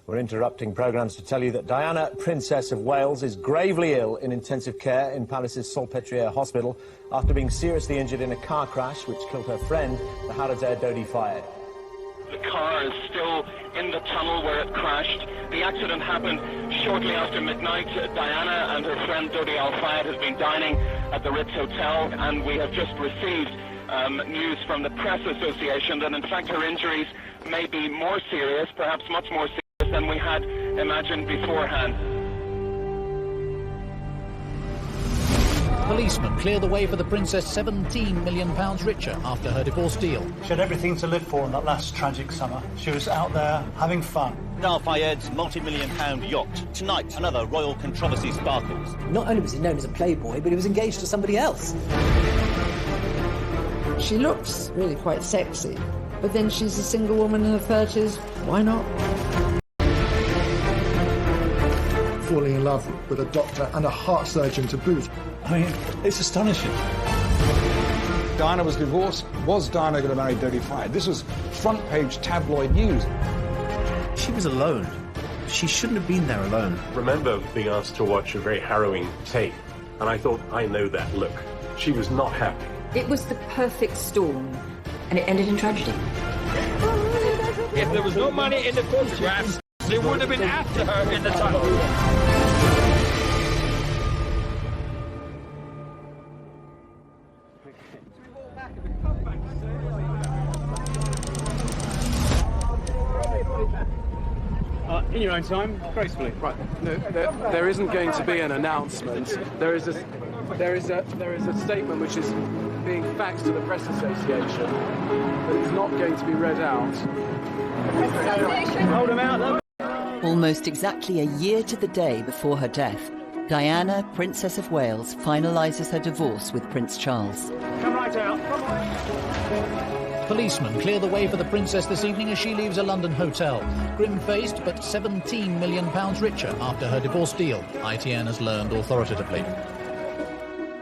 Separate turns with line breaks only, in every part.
We're interrupting programmes to tell you that Diana, Princess of Wales, is gravely ill in intensive care in Palace's Salpêtrière Hospital after being seriously injured in a car crash which killed her friend, the Harrods Air Dodi Fayed.
The car is still in the tunnel where it crashed. The accident happened shortly after midnight. Diana and her friend Dodi Al Fayed has been dining at the Ritz Hotel, and we have just received news from the Press Association that in fact her injuries may be more serious, perhaps much more serious than we had imagined beforehand.
Policemen clear the way for the princess £17 million richer after her divorce deal.
She had everything to live for in that last tragic summer. She was out there having fun.
Al Fayed's multi-million-pound yacht. Tonight, another royal controversy sparkles.
Not only was he known as a playboy, but he was engaged to somebody else.
She looks really quite sexy, but then she's a single woman in her 30s. Why not?
Falling in love with a doctor and a heart surgeon to boot.
I mean, it's astonishing.
Diana was divorced. Was Diana going to marry Dodi Fayed? This was front-page tabloid news.
She was alone. She shouldn't have been there alone.
I remember being asked to watch a very harrowing tape, and I thought, I know that look. She was not happy.
It was the perfect storm, and it ended in tragedy.
If there was no money in the photographs, they would have been after her in the tunnel.
In your own time, gracefully. Right. No, there isn't going to be an announcement. There is a statement which is being faxed to the Press Association, but it's not going to be read out. Hold them out.
Almost exactly a year to the day before her death, Diana, Princess of Wales, finalises her divorce with Prince Charles.
Come right out. Come on.
Policemen clear the way for the princess this evening as she leaves a London hotel. Grim-faced, but £17 million richer after her divorce deal, ITN has learned authoritatively.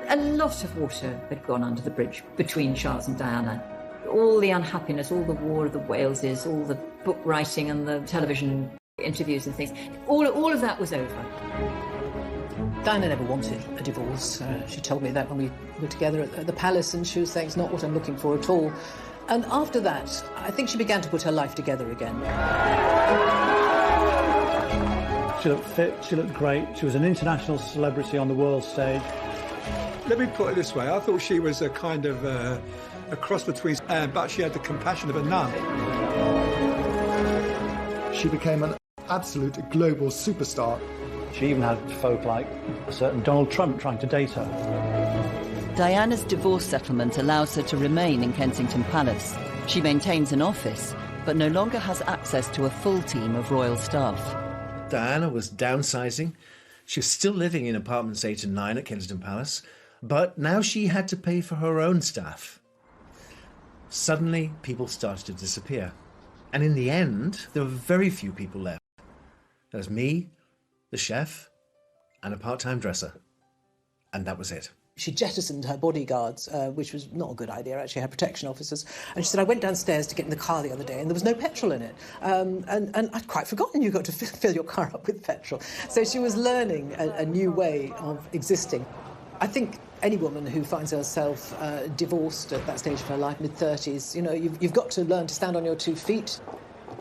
A lot of water had gone under the bridge between Charles and Diana. All the unhappiness, all the War of the Waleses, all the book writing and the television interviews and things, all of that was over.
Diana never wanted a divorce. She told me that when we were together at the palace, and she was saying it's not what I'm looking for at all. And after that, I think she began to put her life together again.
She looked fit, she looked great, she was an international celebrity on the world stage.
Let me put it this way, I thought she was a kind of a cross between, but she had the compassion of a nun.
She became an absolute global superstar.
She even had folk like a certain Donald Trump trying to date her.
Diana's divorce settlement allows her to remain in Kensington Palace. She maintains an office, but no longer has access to a full team of royal staff.
Diana was downsizing. She was still living in apartments 8 and 9 at Kensington Palace, but now she had to pay for her own staff. Suddenly, people started to disappear. And in the end, there were very few people left. There was me, the chef, and a part-time dresser. And that was it.
She jettisoned her bodyguards, which was not a good idea, actually, her protection officers. And she said, I went downstairs to get in the car the other day and there was no petrol in it. And I'd quite forgotten you got to fill your car up with petrol. So she was learning a new way of existing. I think any woman who finds herself divorced at that stage of her life, mid-30s, you know, you've got to learn to stand on your 2 feet.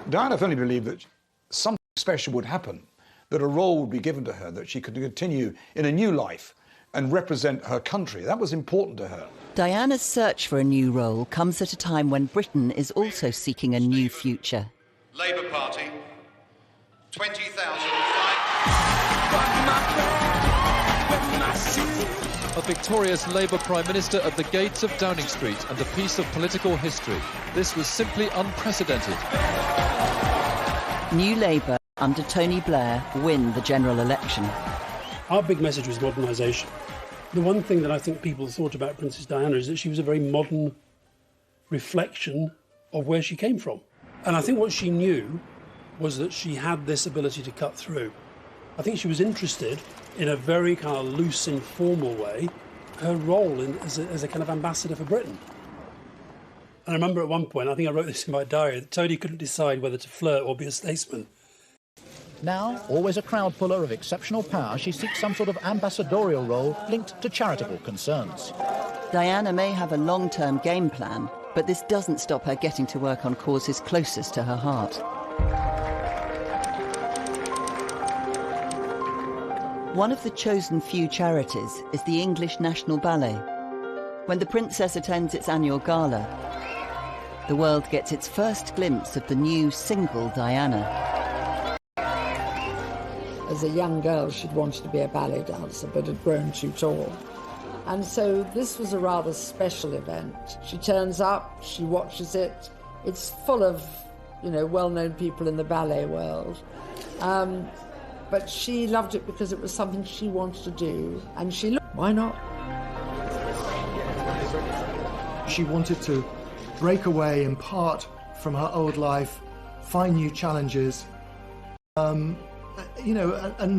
Diana firmly believed that something special would happen, that a role would be given to her, that she could continue in a new life and represent her country. That was important to her.
Diana's search for a new role comes at a time when Britain is also seeking a new future.
Labour Party, 20,000.
A victorious Labour Prime Minister at the gates of Downing Street and a piece of political history. This was simply unprecedented.
New Labour, under Tony Blair, win the general election.
Our big message was modernisation. The one thing that I think people thought about Princess Diana is that she was a very modern reflection of where she came from. And I think what she knew was that she had this ability to cut through. I think she was interested in a very kind of loose, informal way, her role as a kind of ambassador for Britain. And I remember at one point, I think I wrote this in my diary, that Tony couldn't decide whether to flirt or be a statesman.
Now, always a crowd puller of exceptional power, she seeks some sort of ambassadorial role linked to charitable concerns.
Diana may have a long-term game plan, but this doesn't stop her getting to work on causes closest to her heart. One of the chosen few charities is the English National Ballet. When the Princess attends its annual gala, the world gets its first glimpse of the new single Diana.
As a young girl, she'd wanted to be a ballet dancer, but had grown too tall. And so this was a rather special event. She turns up, she watches it. It's full of, well-known people in the ballet world. But she loved it because it was something she wanted to do, and she looked, why not?
She wanted to break away in part from her old life, find new challenges, and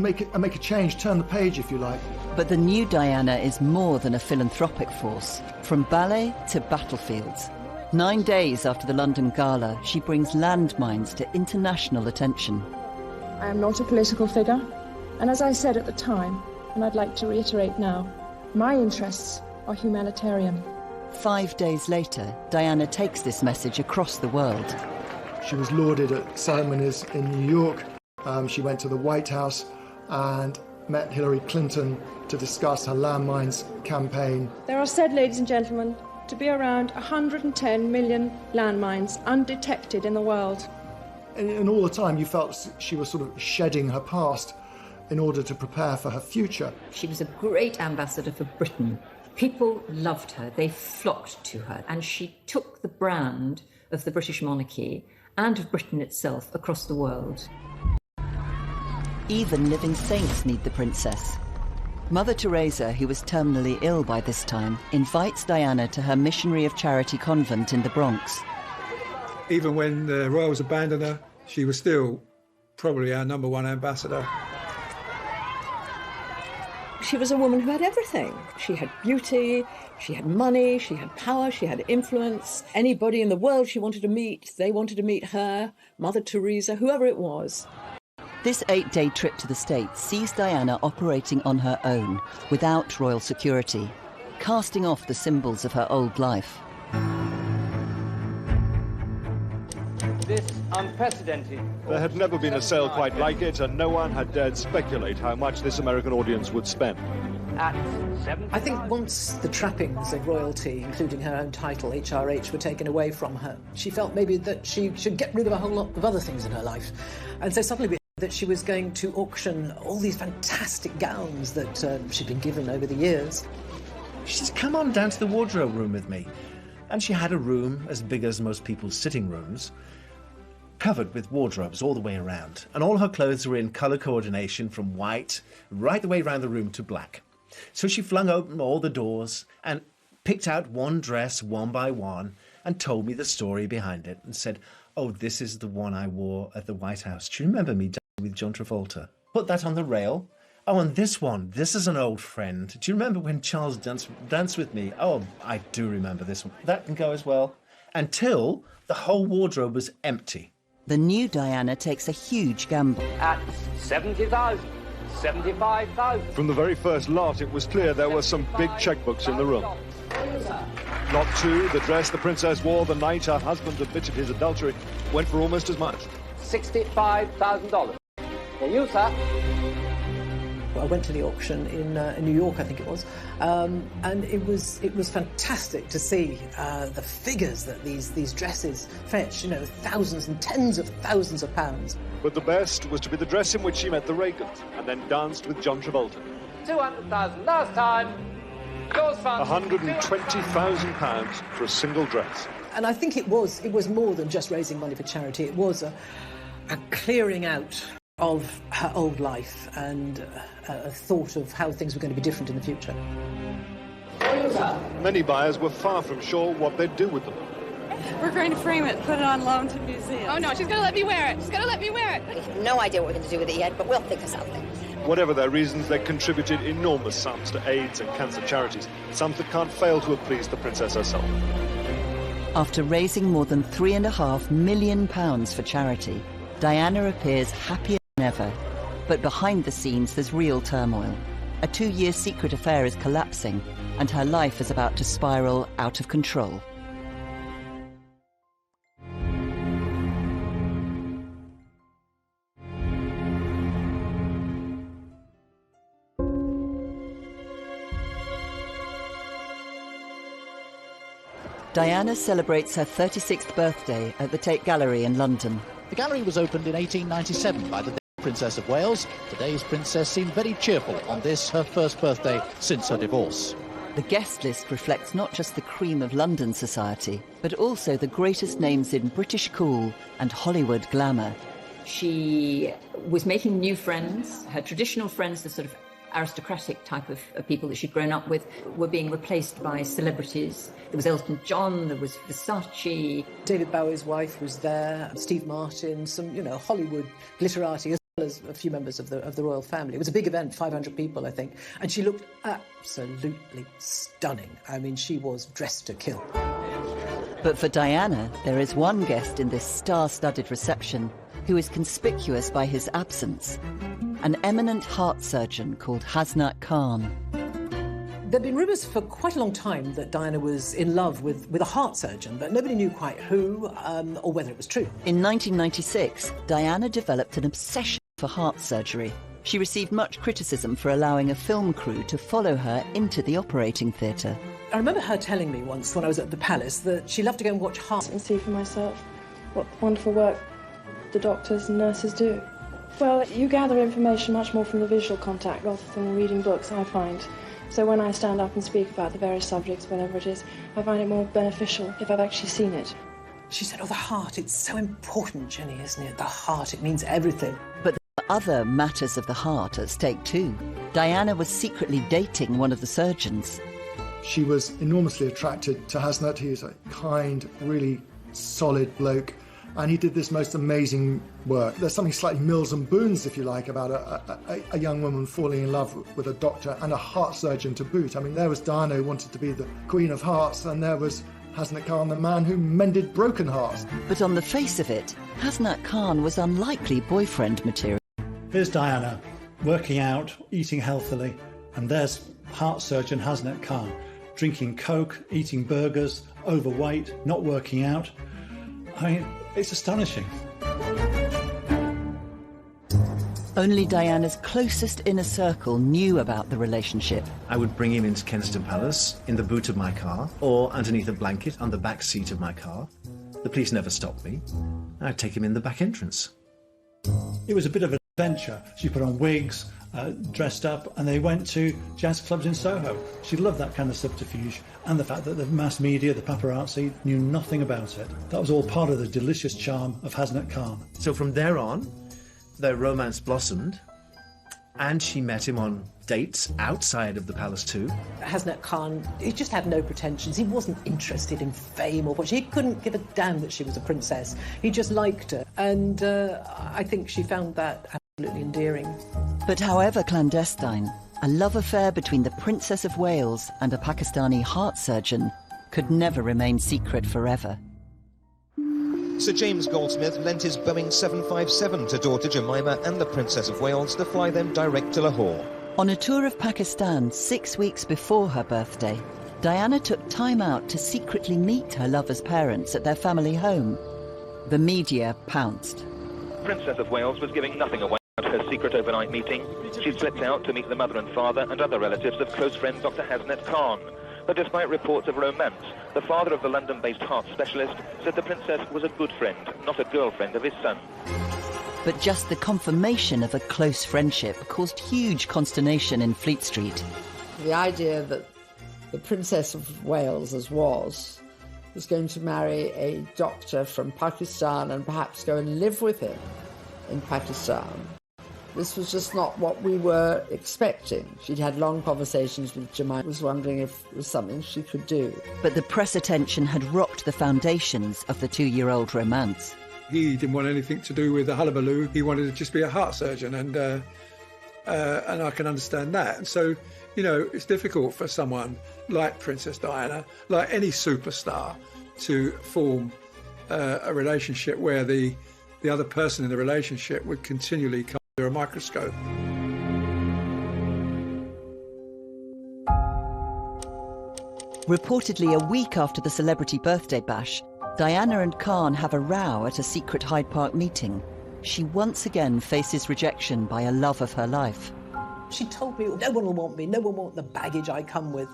make a change, turn the page, if you like.
But the new Diana is more than a philanthropic force. From ballet to battlefields. 9 days after the London Gala, she brings landmines to international attention.
I am not a political figure, and as I said at the time, and I'd like to reiterate now, my interests are humanitarian.
5 days later, Diana takes this message across the world.
She was lauded at ceremonies in New York. She went to the White House and met Hillary Clinton to discuss her landmines campaign.
There are said, ladies and gentlemen, to be around 110 million landmines undetected in the world.
And all the time you felt she was sort of shedding her past in order to prepare for her future.
She was a great ambassador for Britain. People loved her, they flocked to her, and she took the brand of the British monarchy and of Britain itself across the world.
Even living saints need the princess. Mother Teresa, who was terminally ill by this time, invites Diana to her Missionary of Charity convent in the Bronx.
Even when the royals abandoned her, she was still probably our #1 ambassador.
She was a woman who had everything. She had beauty, she had money, she had power, she had influence. Anybody in the world she wanted to meet, they wanted to meet her, Mother Teresa, whoever it was.
This 8-day trip to the States sees Diana operating on her own, without royal security, casting off the symbols of her old life.
This unprecedented...
There had never been a sale quite like it, and no one had dared speculate how much this American audience would spend.
I think once the trappings of royalty, including her own title, HRH, were taken away from her, she felt maybe that she should get rid of a whole lot of other things in her life. And so suddenly that she was going to auction all these fantastic gowns that she'd been given over the years.
She says, come on down to the wardrobe room with me. And she had a room as big as most people's sitting rooms, covered with wardrobes all the way around. And all her clothes were in colour coordination from white right the way around the room to black. So she flung open all the doors and picked out one dress one by one and told me the story behind it and said, oh, this is the one I wore at the White House. Do you remember me dancing with John Travolta? Put that on the rail. Oh, and this one, this is an old friend. Do you remember when Charles danced with me? Oh, I do remember this one. That can go as well. Until the whole wardrobe was empty.
The new Diana takes a huge gamble.
At 70,000, 75,000.
From the very first lot, it was clear there were some big checkbooks in the room. Lot 2, the dress the princess wore the night her husband admitted his adultery, went for almost as much.
$65,000. For you, sir.
I went to the auction in New York, I think it was, and it was fantastic to see the figures that these dresses fetch. You know, thousands and tens of thousands of pounds.
But the best was to be the dress in which she met the Reagans and then danced with John Travolta.
200,000 last time. Yours, son.
£120,000 for a single dress.
And I think it was more than just raising money for charity. It was a clearing out of her old life and a thought of how things were going to be different in the future.
Many buyers were far from sure what they'd do with them.
We're going to frame it, put it on loan to museums.
Oh no, she's going to let me wear it. She's going to let me wear it.
We have no idea what we're going to do with it yet, but we'll think of something.
Whatever their reasons, they contributed enormous sums to AIDS and cancer charities, sums that can't fail to have pleased the princess herself.
After raising more than £3.5 million for charity, Diana appears happier than ever. But behind the scenes, there's real turmoil. A 2-year secret affair is collapsing, and her life is about to spiral out of control. Diana celebrates her 36th birthday at the Tate Gallery in London.
The gallery was opened in 1897 by the Princess of Wales. Today's princess seemed very cheerful on this, her first birthday since her divorce.
The guest list reflects not just the cream of London society, but also the greatest names in British cool and Hollywood glamour.
She was making new friends. Her traditional friends, the sort of aristocratic type of people that she'd grown up with, were being replaced by celebrities. There was Elton John, there was Versace.
David Bowie's wife was there, Steve Martin, some, Hollywood glitterati, as well as a few members of the royal family. It was a big event, 500 people, I think, and she looked absolutely stunning. I mean, she was dressed to kill.
But for Diana, there is one guest in this star-studded reception who is conspicuous by his absence. An eminent heart surgeon called Hasnat Khan.
There'd been rumours for quite a long time that Diana was in love with a heart surgeon, but nobody knew quite who or whether it was true.
In 1996, Diana developed an obsession for heart surgery. She received much criticism for allowing a film crew to follow her into the operating theatre.
I remember her telling me once when I was at the palace that she loved to go and watch heart
and see for myself what wonderful work the doctors and nurses do. Well, you gather information much more from the visual contact rather than reading books, I find. So when I stand up and speak about the various subjects, whatever it is, I find it more beneficial if I've actually seen it.
She said, the heart, it's so important, Jenny, isn't it? The heart, it means everything.
But there are other matters of the heart at stake too. Diana was secretly dating one of the surgeons.
She was enormously attracted to Hasnat. He was a kind, really solid bloke. And he did this most amazing work. There's something slightly Mills and Boons, if you like, about a young woman falling in love with a doctor and a heart surgeon to boot. I mean, there was Diana who wanted to be the Queen of Hearts, and there was Hasnat Khan, the man who mended broken hearts.
But on the face of it, Hasnat Khan was unlikely boyfriend material.
Here's Diana, working out, eating healthily, and there's heart surgeon Hasnat Khan, drinking Coke, eating burgers, overweight, not working out. I mean, it's astonishing.
Only Diana's closest inner circle knew about the relationship.
I would bring him into Kensington Palace in the boot of my car or underneath a blanket on the back seat of my car. The police never stopped me. I'd take him in the back entrance.
It was a bit of an adventure. She put on wigs, dressed up, and they went to jazz clubs in Soho. She loved that kind of subterfuge, and the fact that the mass media, the paparazzi, knew nothing about it. That was all part of the delicious charm of Hasnat Khan.
So from there on, their romance blossomed, and she met him on dates outside of the palace too.
Hasnat Khan, he just had no pretensions. He wasn't interested in fame or what. He couldn't give a damn that she was a princess. He just liked her, and I think she found that absolutely endearing.
But however clandestine, a love affair between the Princess of Wales and a Pakistani heart surgeon could never remain secret forever.
Sir James Goldsmith lent his Boeing 757 to daughter Jemima and the Princess of Wales to fly them direct to Lahore.
On a tour of Pakistan 6 weeks before her birthday, Diana took time out to secretly meet her lover's parents at their family home. The media pounced.
Princess of Wales was giving nothing away about her secret overnight meeting. She'd slipped out to meet the mother and father and other relatives of close friend Dr. Hasnat Khan. But despite reports of romance, the father of the London-based heart specialist said the princess was a good friend, not a girlfriend of his son.
But just the confirmation of a close friendship caused huge consternation in Fleet Street.
The idea that the Princess of Wales, as was going to marry a doctor from Pakistan and perhaps go and live with him in Pakistan. This was just not what we were expecting. She'd had long conversations with Jemima, was wondering if it was something she could do.
But the press attention had rocked the foundations of the 2-year-old romance.
He didn't want anything to do with the hullabaloo. He wanted to just be a heart surgeon, and I can understand that. And so, it's difficult for someone like Princess Diana, like any superstar, to form a relationship where the other person in the relationship would continually come under a microscope.
Reportedly a week after the celebrity birthday bash, Diana and Khan have a row at a secret Hyde Park meeting. She once again faces rejection by a love of her life.
She told me, no one will want me, no one will want the baggage I come with.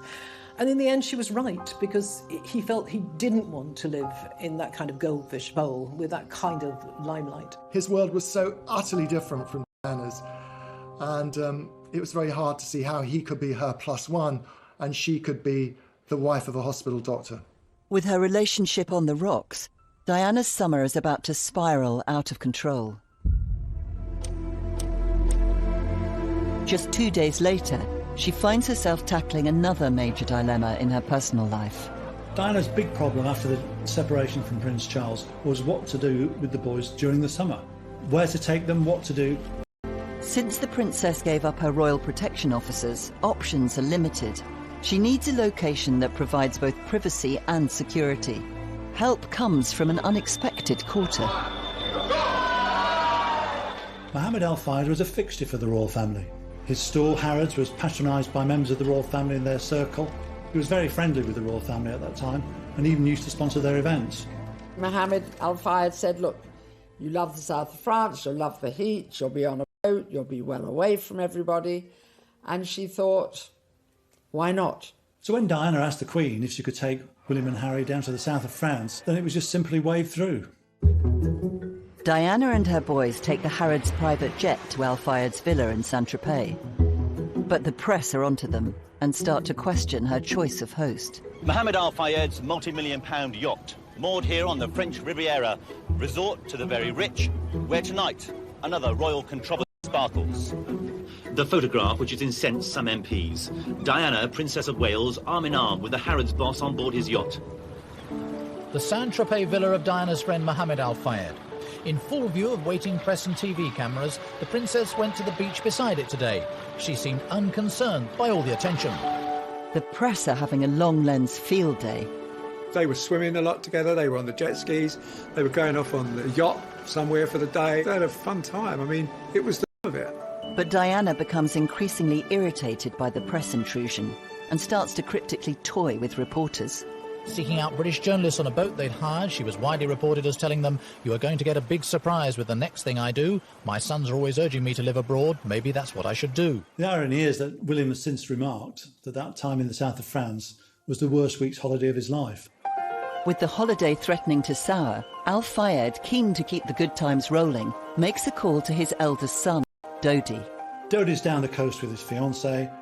And in the end, she was right, because he felt he didn't want to live in that kind of goldfish bowl with that kind of limelight.
His world was so utterly different from Diana's, and it was very hard to see how he could be her plus one and she could be the wife of a hospital doctor.
With her relationship on the rocks, Diana's summer is about to spiral out of control. Just 2 days later, she finds herself tackling another major dilemma in her personal life.
Diana's big problem after the separation from Prince Charles was what to do with the boys during the summer. Where to take them, what to do.
Since the princess gave up her royal protection officers, options are limited. She needs a location that provides both privacy and security. Help comes from an unexpected quarter.
Mohammed Al Fayed was a fixture for the royal family. His store, Harrods, was patronised by members of the royal family in their circle. He was very friendly with the royal family at that time and even used to sponsor their events.
Mohammed Al Fayed said, look, you love the south of France, you'll love the heat, you'll be on a boat, you'll be well away from everybody. And she thought, why not?
So when Diana asked the Queen if she could take William and Harry down to the south of France, then it was just simply waved through.
Diana and her boys take the Harrods private jet to Al Fayed's villa in Saint-Tropez. But the press are onto them and start to question her choice of host.
Mohammed Al Fayed's multi-million-pound yacht, moored here on the French Riviera, resort to the very rich, where tonight another royal controversy sparkles. The photograph which has incensed some MPs. Diana, Princess of Wales, arm in arm with the Harrods boss on board his yacht.
The Saint-Tropez villa of Diana's friend Mohammed Al Fayed. In full view of waiting press and TV cameras, the princess went to the beach beside it today. She seemed unconcerned by all the attention.
The press are having a long lens field day.
They were swimming a lot together, they were on the jet skis, they were going off on the yacht somewhere for the day. They had a fun time. I mean, it was the of it.
But Diana becomes increasingly irritated by the press intrusion and starts to cryptically toy with reporters.
Seeking out British journalists on a boat they'd hired, she was widely reported as telling them, "You are going to get a big surprise with the next thing I do. My sons are always urging me to live abroad. Maybe that's what I should do."
The irony is that William has since remarked that that time in the south of France was the worst week's holiday of his life.
With the holiday threatening to sour, Al Fayed, keen to keep the good times rolling, makes a call to his eldest son, Dodi.
Dodi's down the coast with his fiancée.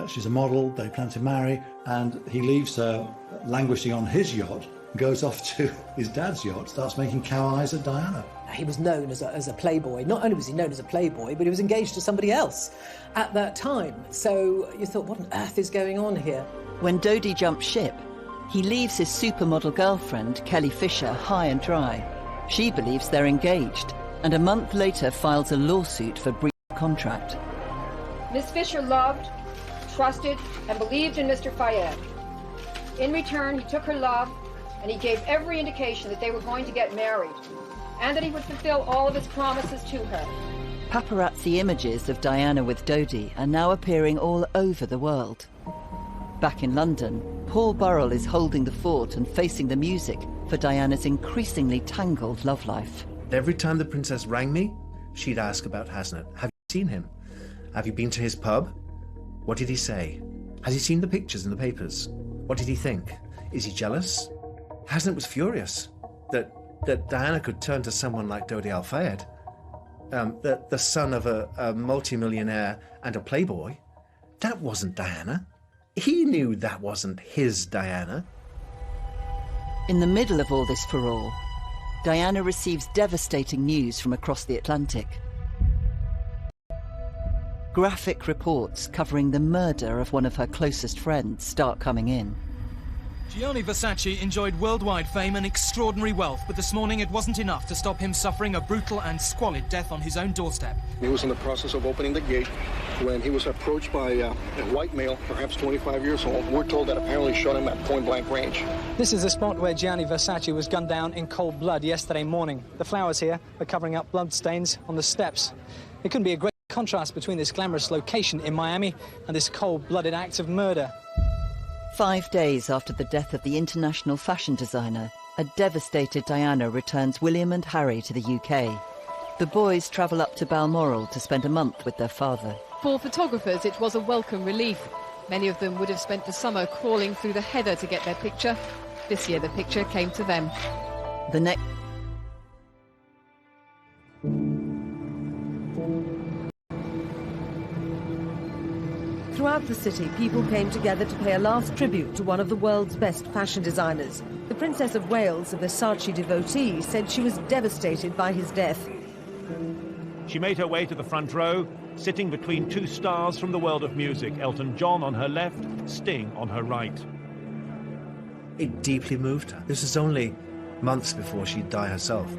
She's a model, they plan to marry, and he leaves her languishing on his yacht, goes off to his dad's yacht, starts making cow eyes at Diana.
He was known as a playboy. Not only was he known as a playboy, but he was engaged to somebody else at that time. So you thought, what on earth is going on here?
When Dodi jumps ship, he leaves his supermodel girlfriend, Kelly Fisher, high and dry. She believes they're engaged, and a month later files a lawsuit for breach of contract.
Miss Fisher loved, trusted, and believed in Mr. Fayed. In return, he took her love, and he gave every indication that they were going to get married, and that he would fulfill all of his promises to her.
Paparazzi images of Diana with Dodi are now appearing all over the world. Back in London, Paul Burrell is holding the fort and facing the music for Diana's increasingly tangled love life.
Every time the princess rang me, she'd ask about Hasnett. Have you seen him? Have you been to his pub? What did he say? Has he seen the pictures in the papers? What did he think? Is he jealous? Hasnett was furious that Diana could turn to someone like Dodi Al Fayed, the son of a multimillionaire and a playboy. That wasn't Diana. He knew that wasn't his Diana.
In the middle of all this furore, Diana receives devastating news from across the Atlantic. Graphic reports covering the murder of one of her closest friends start coming in.
Gianni Versace enjoyed worldwide fame and extraordinary wealth, but this morning it wasn't enough to stop him suffering a brutal and squalid death on his own doorstep.
He was in the process of opening the gate when he was approached by a white male, perhaps 25 years old. We're told that apparently shot him at point-blank range.
This is the spot where Gianni Versace was gunned down in cold blood yesterday morning. The flowers here are covering up blood stains on the steps. It couldn't be a great contrast between this glamorous location in Miami and this cold-blooded act of murder.
5 days after the death of the international fashion designer, a devastated Diana returns William and Harry to the UK. The boys travel up to Balmoral to spend a month with their father.
For photographers, it was a welcome relief. Many of them would have spent the summer crawling through the heather to get their picture. This year, the picture came to them.
The next...
Throughout the city, people came together to pay a last tribute to one of the world's best fashion designers. The Princess of Wales, a Versace devotee, said she was devastated by his death.
She made her way to the front row, sitting between two stars from the world of music, Elton John on her left, Sting on her right.
It deeply moved her. This was only months before she'd die herself.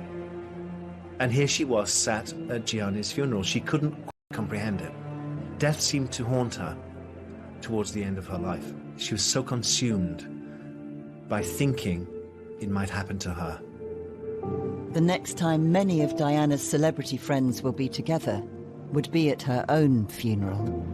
And here she was, sat at Gianni's funeral. She couldn't comprehend it. Death seemed to haunt her towards the end of her life. She was so consumed by thinking it might happen to her.
The next time many of Diana's celebrity friends will be together would be at her own funeral.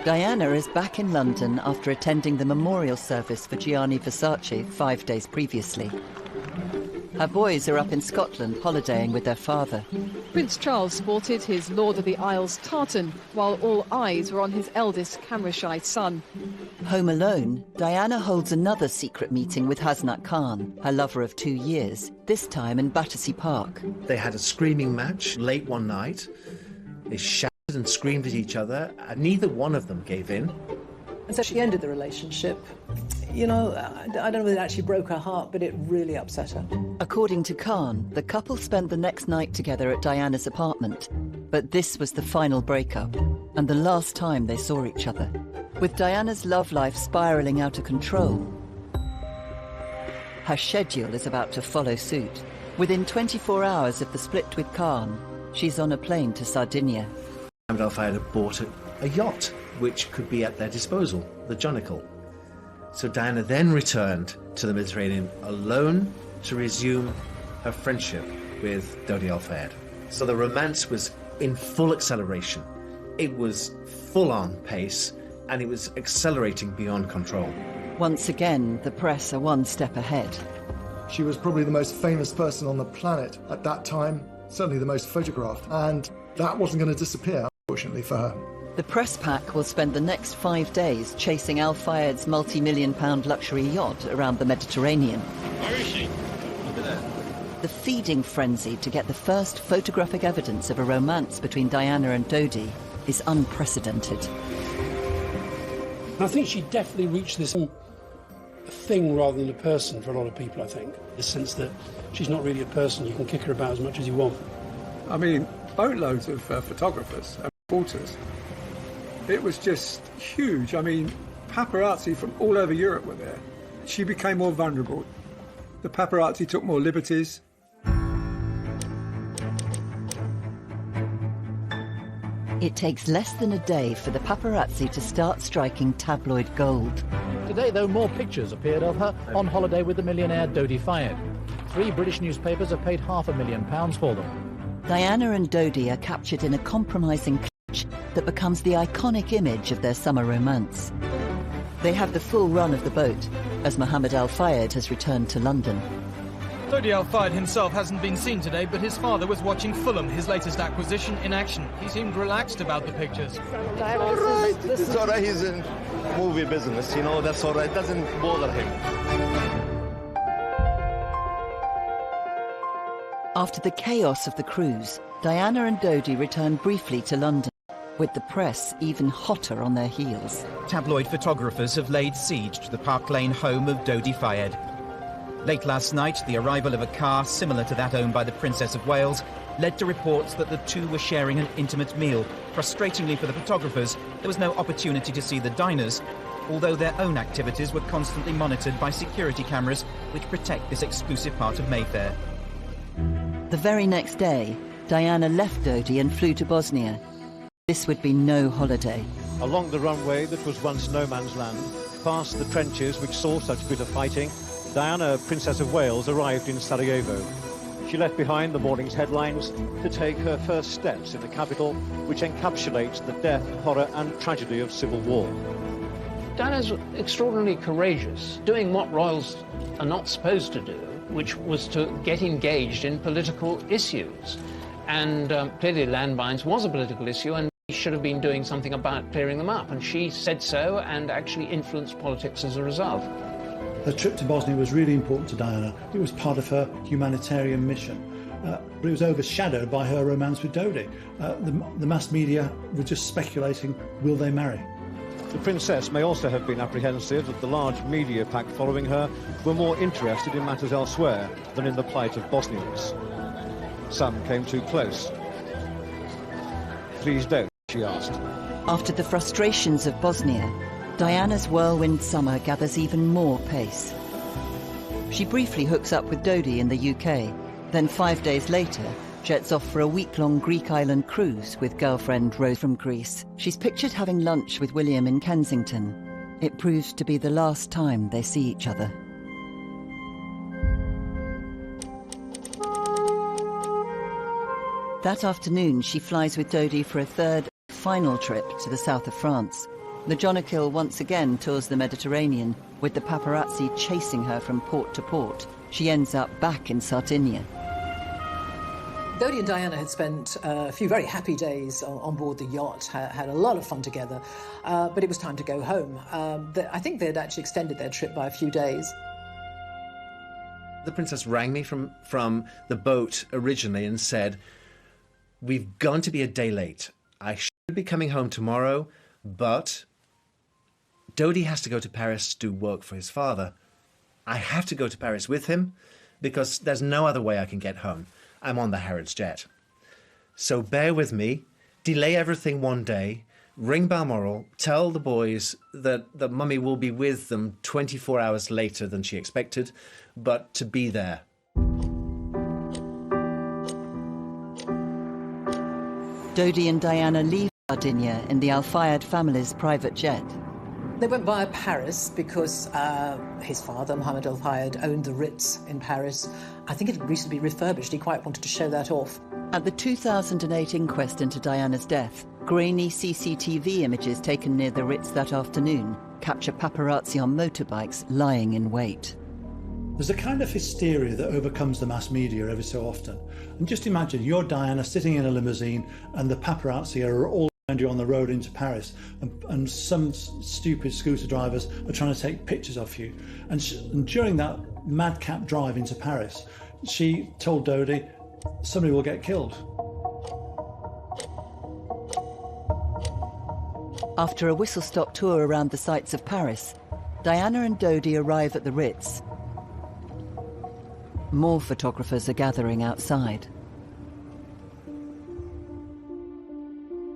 Diana is back in London after attending the memorial service for Gianni Versace 5 days previously. Her boys are up in Scotland holidaying with their father.
Prince Charles sported his Lord of the Isles tartan, while all eyes were on his eldest camera-shy son.
Home alone, Diana holds another secret meeting with Hasnat Khan, her lover of 2 years, this time in Battersea Park.
They had a screaming match late one night. They shouted and screamed at each other, and neither one of them gave in.
And so she ended the relationship. You know, I don't know whether it actually broke her heart, but it really upset her.
According to Khan, the couple spent the next night together at Diana's apartment. But this was the final breakup, and the last time they saw each other. With Diana's love life spiralling out of control, her schedule is about to follow suit. Within 24 hours of the split with Khan, she's on a plane to Sardinia.
Mohammed Al Fayed had bought a yacht, which could be at their disposal, the Jonicle. So Diana then returned to the Mediterranean alone to resume her friendship with Dodi Al Fayed. So the romance was in full acceleration. It was full-on pace, and it was accelerating beyond control.
Once again, the press are one step ahead.
She was probably the most famous person on the planet at that time, certainly the most photographed, and that wasn't going to disappear, unfortunately, for her.
The press pack will spend the next 5 days chasing Al Fayed's multi-million-pound luxury yacht around the Mediterranean.
Where is she?
The feeding frenzy to get the first photographic evidence of a romance between Diana and Dodi is unprecedented.
I think she definitely reached this thing rather than a person for a lot of people, I think. The sense that she's not really a person, you can kick her about as much as you want.
I mean, boatloads of photographers and reporters. It was just huge. I mean, paparazzi from all over Europe were there. She became more vulnerable. The paparazzi took more liberties.
It takes less than a day for the paparazzi to start striking tabloid gold.
Today, though, more pictures appeared of her on holiday with the millionaire Dodi Fayed. 3 British newspapers have paid £500,000 for them.
Diana and Dodi are captured in a compromising clutch that becomes the iconic image of their summer romance. They have the full run of the boat, as Mohammed Al Fayed has returned to London.
Dodi Al Fayed himself hasn't been seen today, but his father was watching Fulham, his latest acquisition, in action. He seemed relaxed about the pictures.
All right, it's all right, he's in movie business, you know, that's all right, doesn't bother him.
After the chaos of the cruise, Diana and Dodi return briefly to London, with the press even hotter on their heels.
Tabloid photographers have laid siege to the Park Lane home of Dodi Fayed. Late last night, the arrival of a car similar to that owned by the Princess of Wales led to reports that the two were sharing an intimate meal. Frustratingly for the photographers, there was no opportunity to see the diners, although their own activities were constantly monitored by security cameras which protect this exclusive part of Mayfair.
The very next day, Diana left Dodi and flew to Bosnia. This would be no holiday.
Along the runway that was once no man's land, past the trenches which saw such bitter fighting, Diana, Princess of Wales, arrived in Sarajevo. She left behind the morning's headlines to take her first steps in the capital, which encapsulates the death, horror and tragedy of civil war.
Diana's extraordinarily courageous, doing what royals are not supposed to do, which was to get engaged in political issues. And clearly landmines was a political issue, and she should have been doing something about clearing them up. And she said so and actually influenced politics as a result.
Her trip to Bosnia was really important to Diana. It was part of her humanitarian mission. But it was overshadowed by her romance with Dodi. The mass media were just speculating, will they marry?
The princess may also have been apprehensive that the large media pack following her were more interested in matters elsewhere than in the plight of Bosnians. Some came too close. Please don't, she asked.
After the frustrations of Bosnia, Diana's whirlwind summer gathers even more pace. She briefly hooks up with Dodi in the UK, then 5 days later jets off for a week-long Greek island cruise with girlfriend Rose from Greece. She's pictured having lunch with William in Kensington. It proves to be the last time they see each other. That afternoon, she flies with Dodi for a third, final trip to the south of France. The Jonquil once again tours the Mediterranean, with the paparazzi chasing her from port to port. She ends up back in Sardinia.
Dodi and Diana had spent a few very happy days on board the yacht, had a lot of fun together, but it was time to go home. I think they'd actually extended their trip by a few days.
The princess rang me from the boat originally and said, "We've gone to be a day late. I should be coming home tomorrow, but Dodi has to go to Paris to do work for his father. I have to go to Paris with him because there's no other way I can get home. I'm on the Harrods jet. So bear with me, delay everything one day, ring Balmoral, tell the boys that Mummy will be with them 24 hours later than she expected, but to be there."
Dodi and Diana leave Sardinia in the Al Fayed family's private jet.
They went via Paris because his father, Mohammed Al Fayed, owned the Ritz in Paris. I think it had recently been refurbished. He quite wanted to show that off.
At the 2008 inquest into Diana's death, grainy CCTV images taken near the Ritz that afternoon capture paparazzi on motorbikes lying in wait.
There's a kind of hysteria that overcomes the mass media every so often. And just imagine you're Diana sitting in a limousine and the paparazzi are all around you on the road into Paris, and some stupid scooter drivers are trying to take pictures of you. And during that madcap drive into Paris, she told Dodi, somebody will get killed.
After a whistle-stop tour around the sights of Paris, Diana and Dodi arrive at the Ritz. More photographers are gathering outside.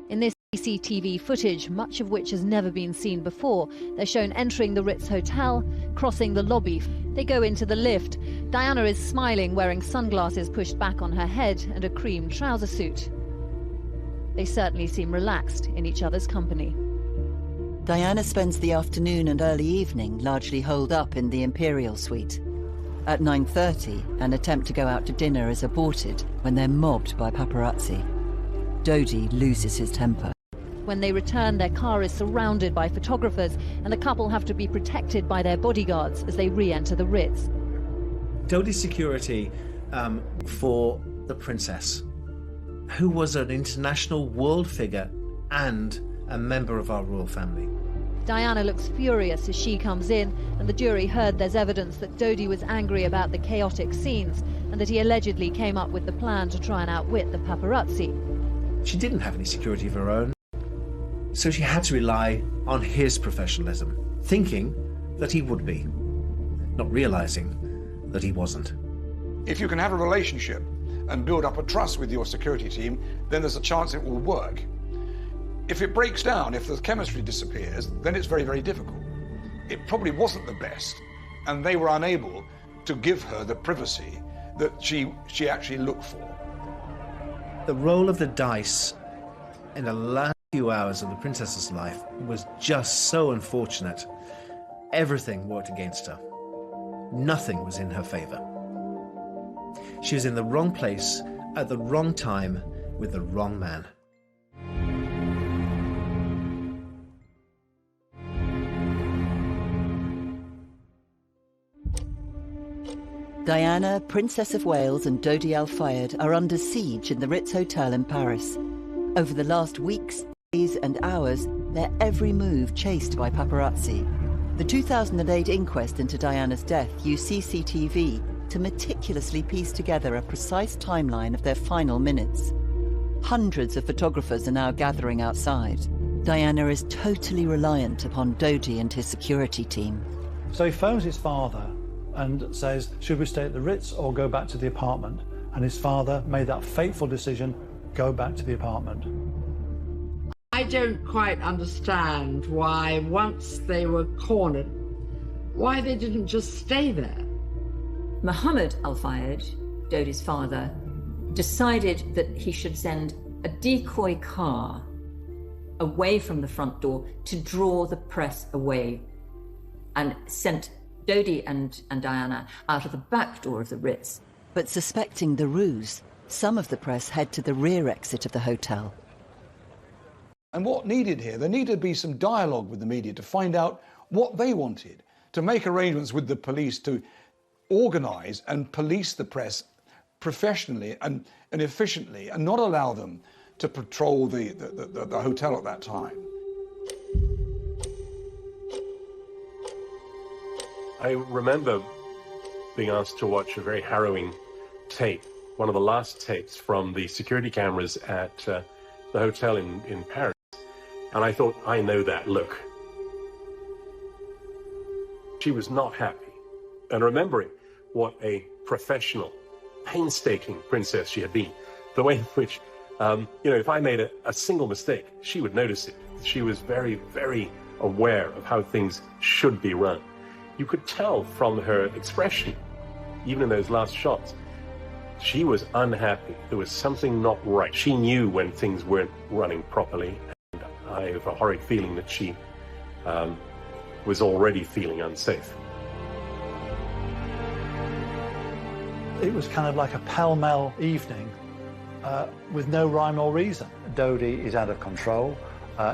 In this CCTV footage, much of which has never been seen before, they're shown entering the Ritz Hotel, crossing the lobby. They go into the lift. Diana is smiling, wearing sunglasses pushed back on her head and a cream trouser suit. They certainly seem relaxed in each other's company.
Diana spends the afternoon and early evening largely holed up in the Imperial Suite. At 9:30, an attempt to go out to dinner is aborted when they're mobbed by paparazzi. Dodi loses his temper.
When they return, their car is surrounded by photographers, and the couple have to be protected by their bodyguards as they re-enter the Ritz.
Dodi's security for the princess, who was an international world figure and a member of our royal family.
Diana looks furious as she comes in, and the jury heard there's evidence that Dodi was angry about the chaotic scenes and that he allegedly came up with the plan to try and outwit the paparazzi.
She didn't have any security of her own, so she had to rely on his professionalism, thinking that he would be, not realizing that he wasn't.
If you can have a relationship and build up a trust with your security team, then there's a chance it will work. If it breaks down, if the chemistry disappears, then it's very, very difficult. It probably wasn't the best, and they were unable to give her the privacy that she actually looked for.
The roll of the dice in the last few hours of the princess's life was just so unfortunate. Everything worked against her. Nothing was in her favour. She was in the wrong place at the wrong time with the wrong man.
Diana, Princess of Wales and Dodi Al Fayed are under siege in the Ritz Hotel in Paris. Over the last weeks, days and hours, their every move chased by paparazzi. The 2008 inquest into Diana's death used CCTV to meticulously piece together a precise timeline of their final minutes. Hundreds of photographers are now gathering outside. Diana is totally reliant upon Dodi and his security team.
So he phones his father and says, should we stay at the Ritz or go back to the apartment? And his father made that fateful decision, go back to the apartment.
I don't quite understand why, once they were cornered, why they didn't just stay there.
Mohammed Al Fayed, Dodi's father, decided that he should send a decoy car away from the front door to draw the press away, and sent Dodi and Diana out of the back door of the Ritz.
But suspecting the ruse, some of the press head to the rear exit of the hotel.
And what needed here, there needed to be some dialogue with the media to find out what they wanted, to make arrangements with the police to organise and police the press professionally and efficiently, and not allow them to patrol the hotel at that time.
I remember being asked to watch a very harrowing tape, one of the last tapes from the security cameras at the hotel in Paris. And I thought, I know that look. She was not happy. And remembering what a professional, painstaking princess she had been, the way in which, if I made a single mistake, she would notice it. She was very, very aware of how things should be run. You could tell from her expression, even in those last shots, she was unhappy. There was something not right. She knew when things weren't running properly. And I have a horrid feeling that she was already feeling unsafe.
It was kind of like a pell-mell evening with no rhyme or reason. Dodi is out of control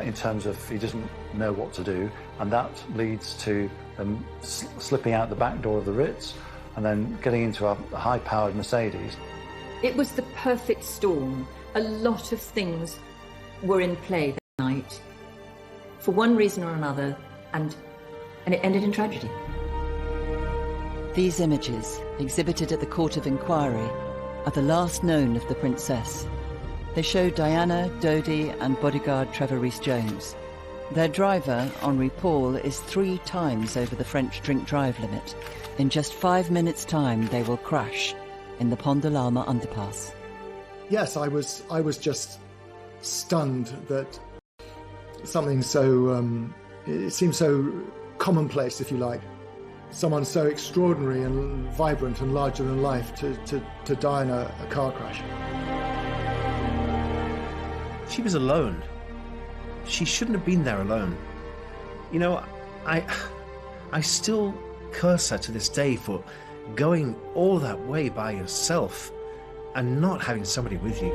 in terms of he doesn't know what to do, and that leads to them slipping out the back door of the Ritz and then getting into a high-powered Mercedes.
It was the perfect storm. A lot of things were in play that night, for one reason or another, and it ended in tragedy.
These images, exhibited at the Court of Inquiry, are the last known of the princess. They show Diana, Dodi and bodyguard Trevor Rees-Jones. Their driver, Henri Paul, is 3 times over the French drink-drive limit. In just 5 minutes' time, they will crash in the Pont de l'Alma underpass.
Yes, I was just stunned that something so, it seems so commonplace, if you like. Someone so extraordinary and vibrant and larger than life to die in a car crash.
She was alone. She shouldn't have been there alone. You know, I still curse her to this day for going all that way by yourself and not having somebody with you.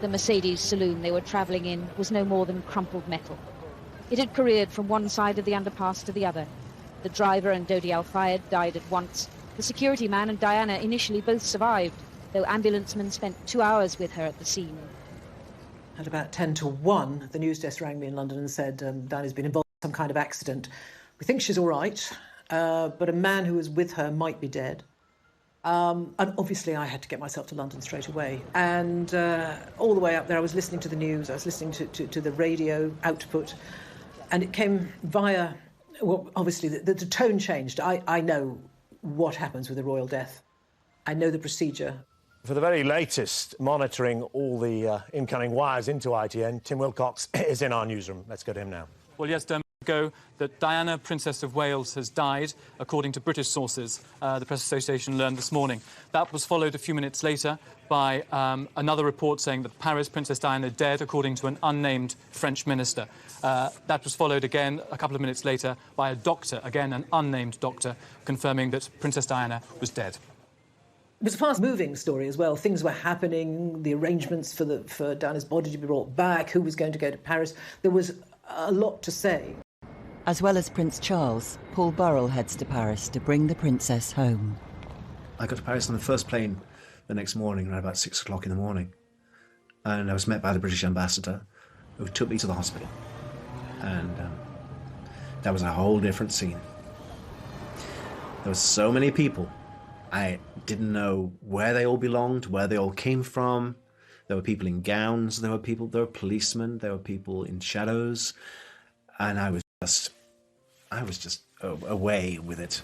The Mercedes saloon they were travelling in was no more than crumpled metal. It had careered from one side of the underpass to the other. The driver and Dodi Al Fayed died at once. The security man and Diana initially both survived, though ambulancemen spent 2 hours with her at the scene.
At about 10 to 1, the news desk rang me in London and said Diana's been involved in some kind of accident. We think she's all right, but a man who was with her might be dead. And obviously I had to get myself to London straight away. And all the way up there I was listening to the news, I was listening to the radio output, and it came via, well, obviously the tone changed. I know what happens with a royal death. I know the procedure.
For the very latest, monitoring all the incoming wires into ITN, Tim Wilcox is in our newsroom. Let's go to him now.
Well, yes,
ago that Diana, Princess of Wales, has died, according to British sources, the Press Association learned this morning. That was followed a few minutes later by another report saying that Paris, Princess Diana dead, according to an unnamed French minister. That was followed again a couple of minutes later by a doctor, again an unnamed doctor, confirming that Princess Diana was dead.
It was a fast-moving story as well. Things were happening, the arrangements for Diana's body to be brought back, who was going to go to Paris. There was a lot to say.
As well as Prince Charles, Paul Burrell heads to Paris to bring the princess home.
I got to Paris on the first plane the next morning, around about 6 o'clock in the morning. And I was met by the British ambassador, who took me to the hospital. And that was a whole different scene. There were so many people. I didn't know where they all belonged, where they all came from. There were people in gowns, there were policemen, there were people in shadows. And I was just away with it.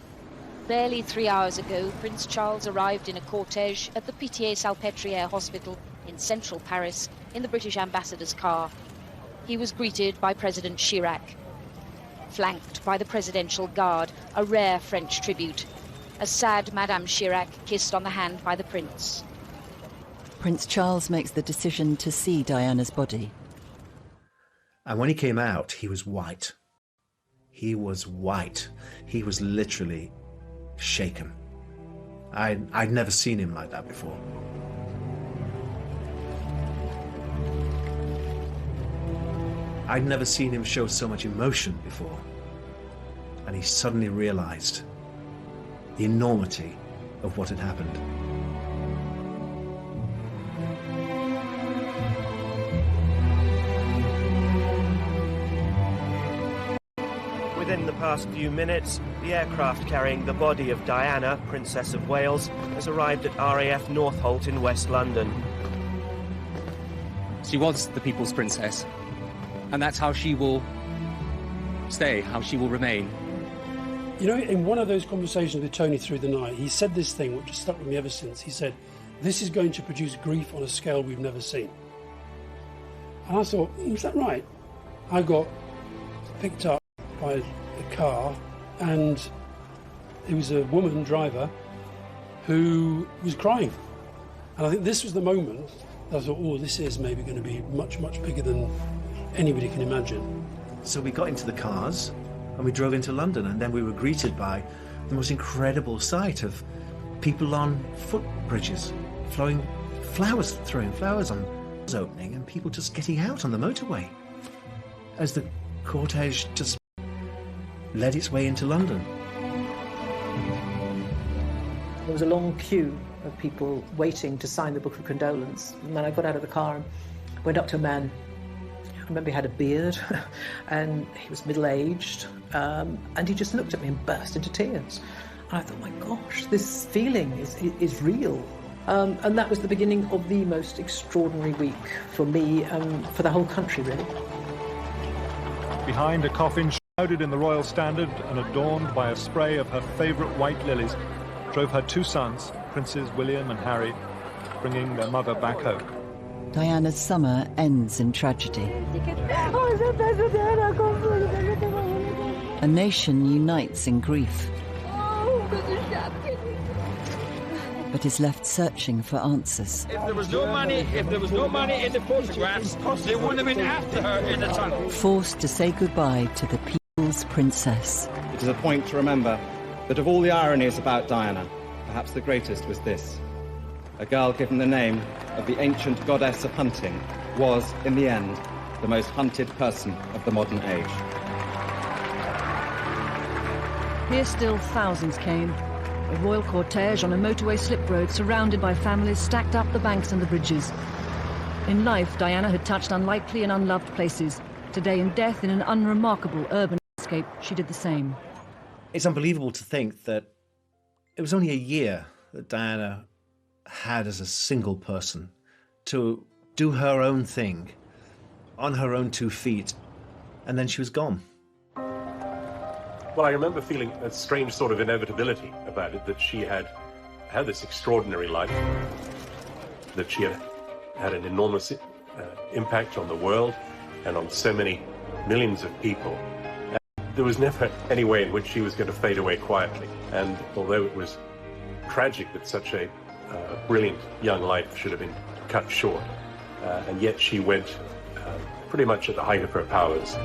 Barely 3 hours ago, Prince Charles arrived in a cortege at the Pitié-Salpêtrière Hospital in central Paris in the British ambassador's car. He was greeted by President Chirac, flanked by the Presidential Guard, a rare French tribute. A sad Madame Chirac kissed on the hand by the Prince.
Prince Charles makes the decision to see Diana's body.
And when he came out, he was white. He was white. He was literally shaken. I'd never seen him like that before. I'd never seen him show so much emotion before. And he suddenly realized the enormity of what had happened.
Within the past few minutes, the aircraft carrying the body of Diana, Princess of Wales, has arrived at RAF Northolt in West London.
She was the people's princess, and that's how she will stay, how she will remain.
You know, in one of those conversations with Tony through the night, he said this thing which has stuck with me ever since. He said, "This is going to produce grief on a scale we've never seen." And I thought, is that right? I got picked up by a car, and it was a woman driver who was crying. And I think this was the moment that I thought, oh, this is maybe going to be much, much bigger than anybody can imagine.
So we got into the cars and we drove into London, and then we were greeted by the most incredible sight of people on footbridges, throwing flowers on the opening, and people just getting out on the motorway as the cortege just led its way into London.
There was a long queue of people waiting to sign the Book of Condolence. And then I got out of the car and went up to a man. I remember he had a beard and he was middle-aged, and he just looked at me and burst into tears. And I thought, my gosh, this feeling is real. And that was the beginning of the most extraordinary week for me and for the whole country, really.
Behind a coffin shrouded in the royal standard and adorned by a spray of her favourite white lilies, drove her two sons, Princes William and Harry, bringing their mother back home.
Diana's summer ends in tragedy. A nation unites in grief, but is left searching for answers.
If there was no money in the photographs, they wouldn't have been after her in the tunnel.
Forced to say goodbye to the people's princess.
It is a point to remember that of all the ironies about Diana, perhaps the greatest was this. A girl given the name of the ancient goddess of hunting was, in the end, the most hunted person of the modern age.
Here still thousands came. A royal cortege on a motorway slip road surrounded by families stacked up the banks and the bridges. In life, Diana had touched unlikely and unloved places. Today, in death, in an unremarkable urban landscape, she did the same.
It's unbelievable to think that it was only a year that Diana had as a single person to do her own thing on her own 2 feet, and then she was gone.
Well, I remember feeling a strange sort of inevitability about it, that she had had this extraordinary life, that she had had an enormous impact on the world and on so many millions of people. And There was never any way in which she was going to fade away quietly. And although it was tragic that such a brilliant young life should have been cut short, and yet she went pretty much at the height of her powers.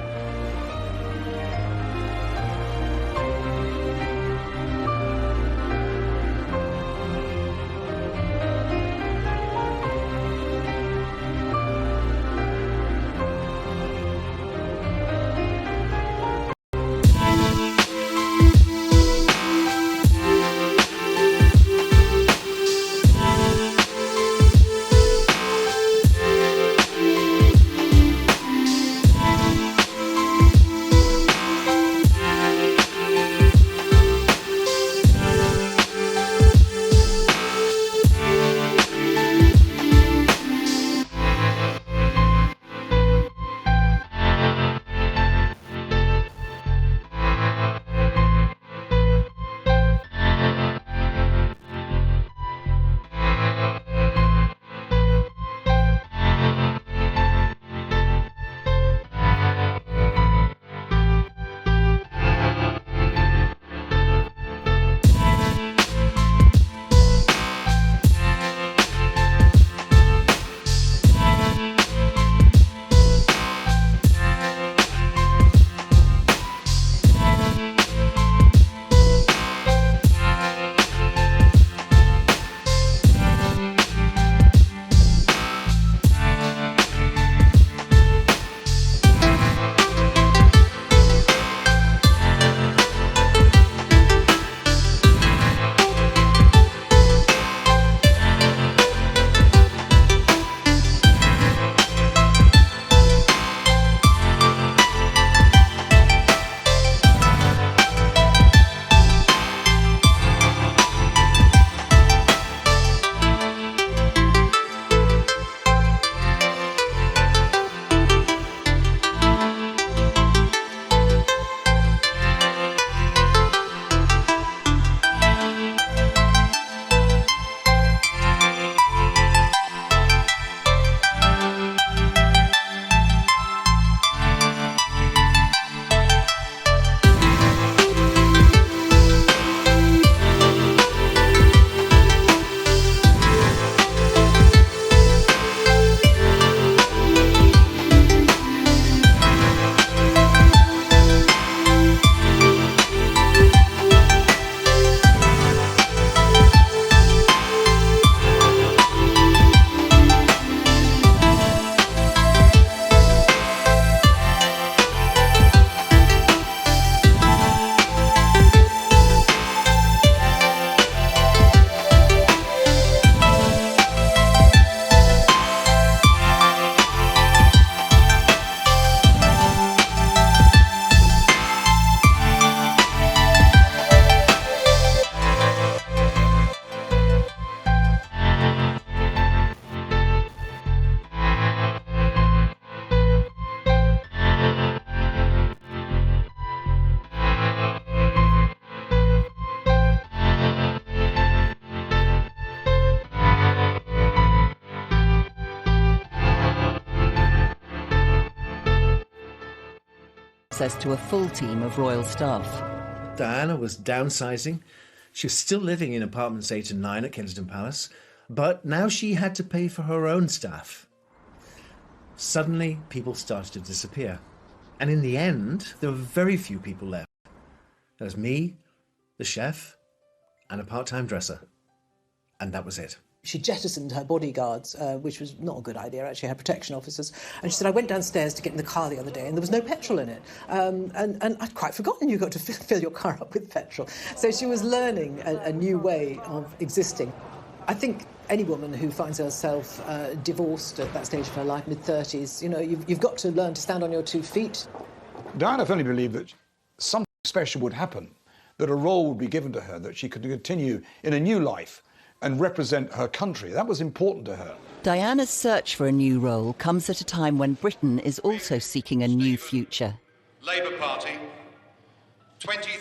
access to a full team of royal staff.
Diana was downsizing. She was still living in apartments 8 and 9 at Kensington Palace, but now she had to pay for her own staff. Suddenly, people started to disappear. And in the end, there were very few people left. There was me, the chef, and a part-time dresser. And that was it.
She jettisoned her bodyguards, which was not a good idea, actually, her protection officers. And she said, I went downstairs to get in the car the other day and there was no petrol in it. And I'd quite forgotten you got to fill your car up with petrol. So she was learning a new way of existing. I think any woman who finds herself divorced at that stage of her life, mid-30s, you know, you've got to learn to stand on your 2 feet.
Diana firmly believed that something special would happen, that a role would be given to her, that she could continue in a new life and represent her country. That was important to her.
Diana's search for a new role comes at a time when Britain is also seeking a new future.
Labour Party, 23